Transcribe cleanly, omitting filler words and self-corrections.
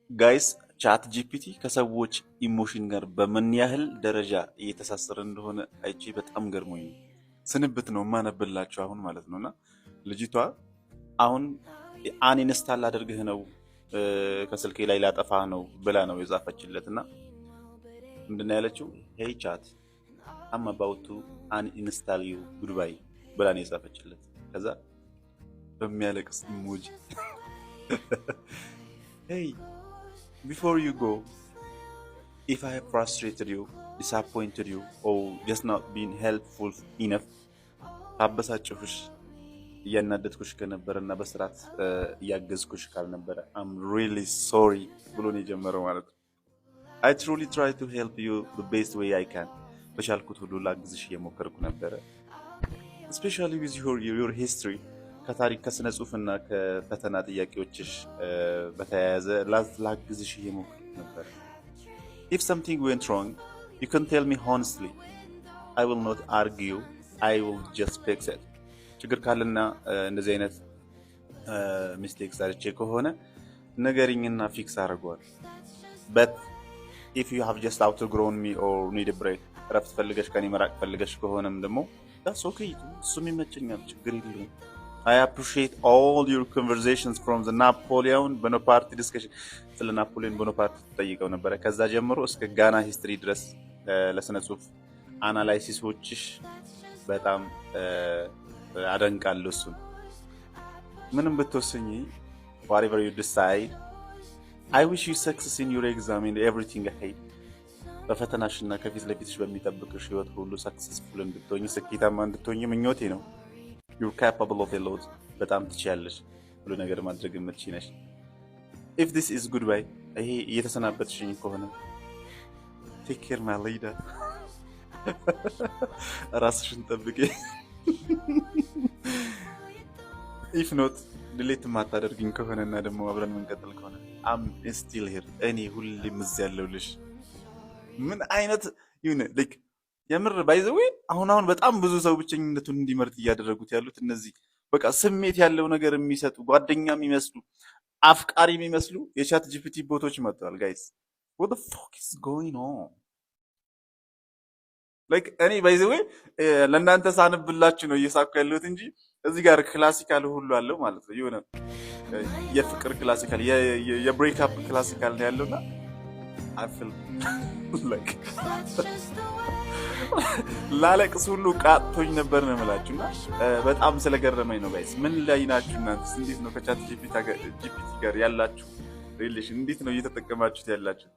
ጋይስ ቻት ጂፒቲ ከሰዎች ኢሞሽን ጋር በምን ያህል ደረጃ እየተሳሰረ እንደሆነ አይቼ በጣም ገርሞኝ ነው። ስንብት ነው ማነብላችሁ አሁን ማለት ነውና ልጅቷ አሁን አንኢንስታል አድርግህ ነው ከስልኬ ላይ ላጠፋ ነው ብላ ነው የጻፈችለትና ምንድነው ያለችው? ሄይ ቻት አም አባውት ቱ አንኢንስታል ዩ ጉድባይ ብላ ነው የጻፈችለት። ከዛ በሚያለቅስ ኢሞጂ ሄይ before you go, if I have frustrated you, disappointed you, or just not been helpful enough, አበሳጭሁሽ እያናደድኩሽ ከነበረና በስርዓት እያገዝኩሽ ካልነበረ I'm really sorry ብሎ ነው የጀመረው ማለት ነው። I truly try to help you the best way I can. በቻልኩት ሁሉ ላግዝሽ እየሞከርኩ ነበረ. Especially with your history. ከታሪክ ከስነ ጽሁፍና ከፈተና ጥያቄዎችሽ በተያያዘ ላግዝሽ እየሞከርኩ ነበር። If something went wrong, you can tell me honestly. I will not argue. I will just fix it. ችግር ካለና እንደዚህ አይነት ሚስቴክስ አርቼ ከሆነ ነገርኝና ፊክስ አድርገዋል። But if you have just outgrown me or need a break, ረፍት ፈልገሽ ከኔ መራቅ ፈልገሽ ከሆነም ደግሞ that's okay. እሱም ይመቸኛል፣ ችግር የለውም። I appreciate all your conversations from the Napoleon Bonaparte discussion. ስለ ናፖሊዮን ቦናፓርት ተጠይቀው ነበረ። ከዛ ጀምሮ እስከ ጋና ሂስትሪ ድረስ ለስነ ጽሁፍ አናላይሲሶችሽ በጣም አደንቃለሁ። እሱን ምንም ብትወስኚ whatever you decide, I wish you success in your exam and everything ahead. በፈተናሽና ከፊት ለፊትሽ በሚጠብቅሽ ህይወት ሁሉ ሰክሰስፉል እንድትሆኚ ስኬታማ እንድትሆኚ ምኞቴ ነው። You're capable of a lot. በጣም ትችያለሽ። ሁሉ ነገር ማድረግ የምትችይ ነሽ። If this is goodbye, ይሄ እየተሰናበትሽኝ ከሆነ take care my lady. ራስሽን ጠብቂ። If not, delete ማታደርግኝ ከሆነና ደግሞ አብረን መንቀጥል ከሆነ I'm still here. እኔ ሁሌም እዚህ ያለሁልሽ። ምን አይነት ይሁን like የምር ባይዘው አሁን በጣም ብዙ ሰው ብቸኝነቱን እንዲመርጥ እያደረጉት ያሉት እነዚህ በቃ ስሜት ያለው ነገር የሚሰጡ ጓደኛ የሚመስሉ አፍቃሪ የሚመስሉ የቻት ጂፒቲ ቦቶች መጥተዋል። ጋይስ what the fuck is going on? like እኔ ባይዘው ለእናንተ ሳንብላችሁ ነው እየሳኩ ያለሁት እንጂ እዚህ ጋር ክላሲካል ሁሉ አለው ማለት ነው። የሆነ የፍቅር ክላሲካል የብሬክ አፕ ክላሲካል ነው ያለውና I feel like ላለቅስ ሁሉ ቃጥቶኝ ነበር ነው የምላችሁና በጣም ስለገረመኝ ነው። ጋይስ ምን ላይ ናችሁ እናንተስ? እንዴት ነው ከቻት ጂፒቲ ጋር ያላችሁ ሪሌሽን? እንዴት ነው እየተጠቀማችሁት ያላችሁ?